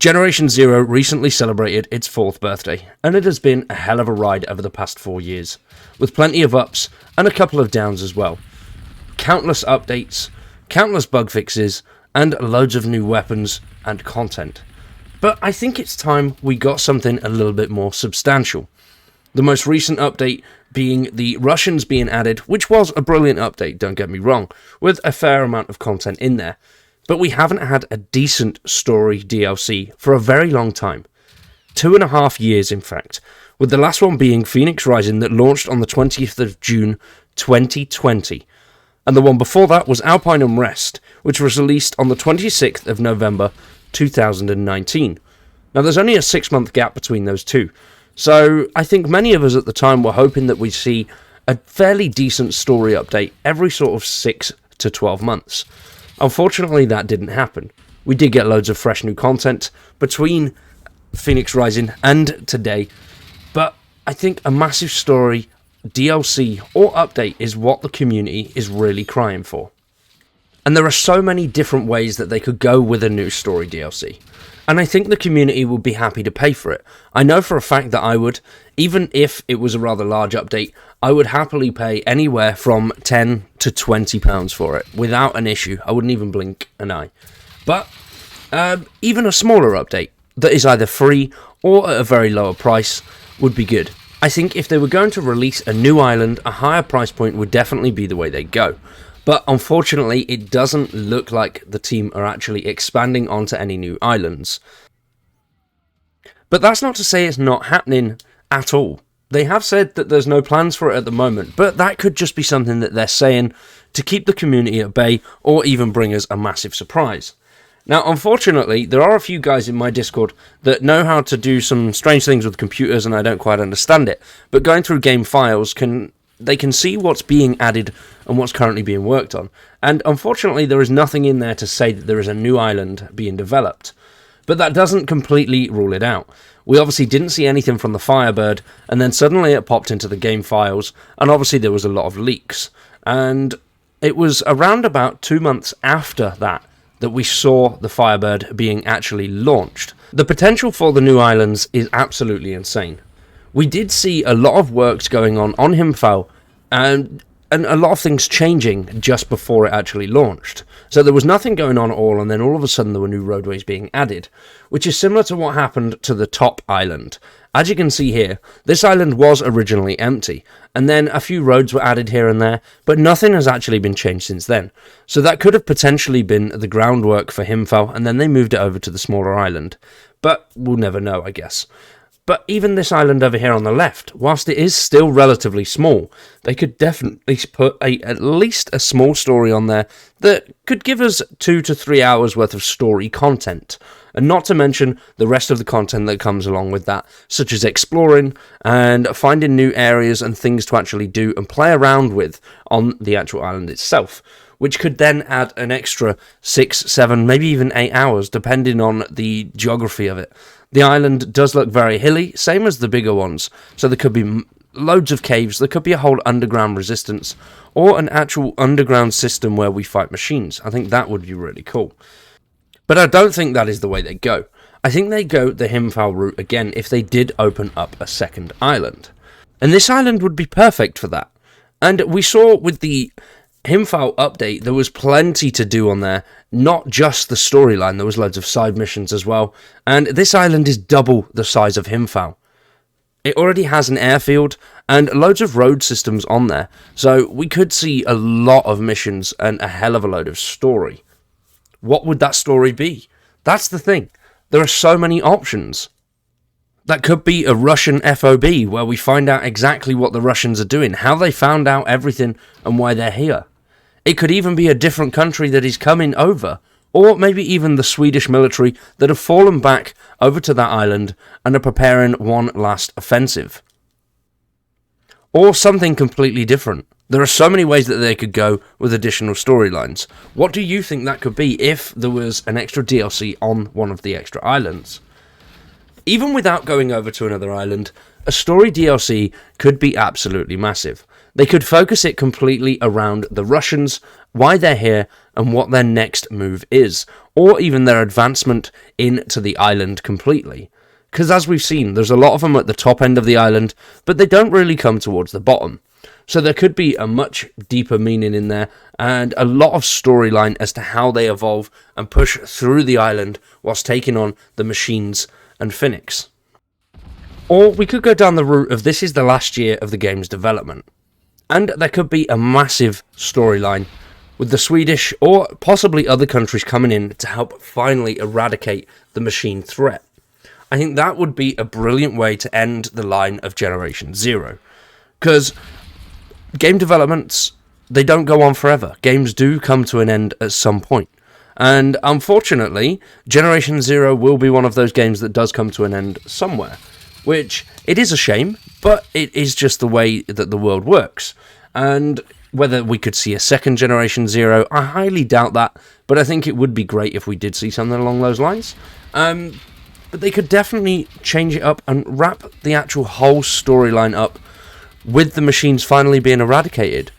Generation Zero recently celebrated its 4th birthday, and it has been a hell of a ride over the past 4 years, with plenty of ups and a couple of downs as well. Countless updates, countless bug fixes, and loads of new weapons and content. But I think it's time we got something a little bit more substantial. The most recent update being the Russians being added, which was a brilliant update, don't get me wrong, with a fair amount of content in there. But we haven't had a decent story DLC for a very long time. 2.5 years, in fact, with the last one being Phoenix Rising that launched on the 20th of June 2020. And the one before that was Alpine Unrest, which was released on the 26th of November 2019. Now there's only a 6-month gap between those two, so I think many of us at the time were hoping that we'd see a fairly decent story update every sort of 6 to 12 months. Unfortunately, that didn't happen. We did get loads of fresh new content between Phoenix Rising and today, but I think a massive story, DLC, or update is what the community is really crying for. And there are so many different ways that they could go with a new story DLC. And I think the community would be happy to pay for it. I know for a fact that I would, even if it was a rather large update, I would happily pay anywhere from £10 to £20 for it, without an issue. I wouldn't even blink an eye. But even a smaller update that is either free or at a very lower price would be good. I think if they were going to release a new island, a higher price point would definitely be the way they go. But unfortunately, it doesn't look like the team are actually expanding onto any new islands. But that's not to say it's not happening at all. They have said that there's no plans for it at the moment, but that could just be something that they're saying to keep the community at bay or even bring us a massive surprise. Now, unfortunately, there are a few guys in my Discord that know how to do some strange things with computers and I don't quite understand it, but going through game files they can see what's being added and what's currently being worked on. And unfortunately, there is nothing in there to say that there is a new island being developed. But that doesn't completely rule it out. We obviously didn't see anything from the Firebird, and then suddenly it popped into the game files, and obviously there was a lot of leaks. And it was around about 2 months after that we saw the Firebird being actually launched. The potential for the new islands is absolutely insane. We did see a lot of works going on Himfal, and a lot of things changing just before it actually launched. So there was nothing going on at all, and then all of a sudden there were new roadways being added, which is similar to what happened to the top island. As you can see here, this island was originally empty, and then a few roads were added here and there, but nothing has actually been changed since then. So that could have potentially been the groundwork for Himfal, and then they moved it over to the smaller island. But we'll never know, I guess. But even this island over here on the left, whilst it is still relatively small, they could definitely put at least a small story on there that could give us 2 to 3 hours worth of story content. And not to mention the rest of the content that comes along with that, such as exploring and finding new areas and things to actually do and play around with on the actual island itself, which could then add an extra 6, 7, maybe even 8 hours, depending on the geography of it. The island does look very hilly, same as the bigger ones, so there could be loads of caves, there could be a whole underground resistance, or an actual underground system where we fight machines. I think that would be really cool. But I don't think that is the way they go. I think they go the Himfal route again if they did open up a second island. And this island would be perfect for that. And we saw with the Himfal update, there was plenty to do on there, not just the storyline, there was loads of side missions as well, and this island is double the size of Himfal. It already has an airfield and loads of road systems on there, so we could see a lot of missions and a hell of a load of story. What would that story be? That's the thing, there are so many options. That could be a Russian FOB, where we find out exactly what the Russians are doing, how they found out everything and why they're here. It could even be a different country that is coming over, or maybe even the Swedish military that have fallen back over to that island and are preparing one last offensive. Or something completely different. There are so many ways that they could go with additional storylines. What do you think that could be if there was an extra DLC on one of the extra islands? Even without going over to another island, a story DLC could be absolutely massive. They could focus it completely around the Russians, why they're here, and what their next move is, or even their advancement into the island completely. Because as we've seen, there's a lot of them at the top end of the island, but they don't really come towards the bottom. So there could be a much deeper meaning in there, and a lot of storyline as to how they evolve and push through the island whilst taking on the machines and Phoenix. Or we could go down the route of this is the last year of the game's development. And there could be a massive storyline with the Swedish or possibly other countries coming in to help finally eradicate the machine threat. I think that would be a brilliant way to end the line of Generation Zero. Because game developments, they don't go on forever. Games do come to an end at some point. And unfortunately, Generation Zero will be one of those games that does come to an end somewhere. Which, it is a shame, but it is just the way that the world works. And whether we could see a second Generation Zero, I highly doubt that, but I think it would be great if we did see something along those lines. But they could definitely change it up and wrap the actual whole storyline up with the machines finally being eradicated.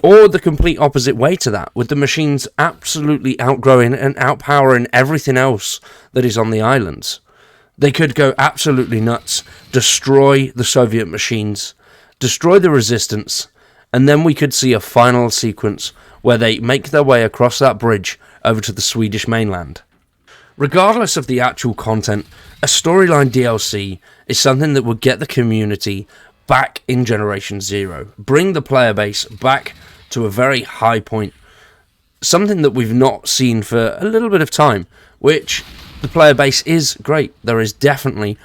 Or the complete opposite way to that, with the machines absolutely outgrowing and outpowering everything else that is on the islands. They could go absolutely nuts, destroy the Soviet machines, destroy the resistance, and then we could see a final sequence where they make their way across that bridge over to the Swedish mainland. Regardless of the actual content, a storyline DLC is something that would get the community back in Generation Zero, bring the player base back to a very high point, something that we've not seen for a little bit of time, which the player base is great. There is definitely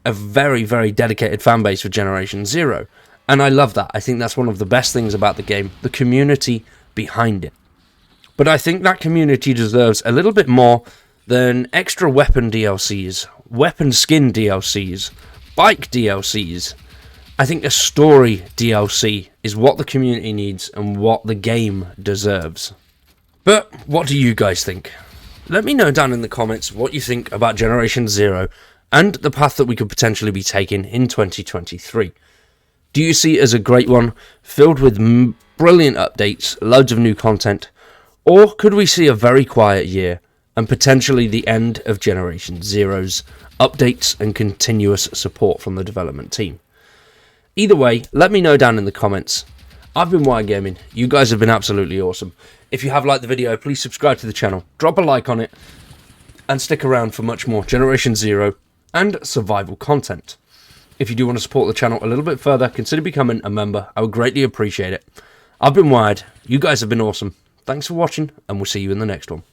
a very, very dedicated fan base for Generation Zero, and I love that. I think that's one of the best things about the game, the community behind it. But I think that community deserves a little bit more than extra weapon DLCs, weapon skin DLCs, bike DLCs. I think a story DLC is what the community needs and what the game deserves. But what do you guys think? Let me know down in the comments what you think about Generation Zero and the path that we could potentially be taking in 2023. Do you see it as a great one, filled with brilliant updates, loads of new content, or could we see a very quiet year and potentially the end of Generation Zero's updates and continuous support from the development team? Either way, let me know down in the comments. I've been Wire Gaming. You guys have been absolutely awesome. If you have liked the video, please subscribe to the channel, drop a like on it, and stick around for much more Generation Zero and survival content. If you do want to support the channel a little bit further, consider becoming a member. I would greatly appreciate it. I've been Wired. You guys have been awesome. Thanks for watching, and we'll see you in the next one.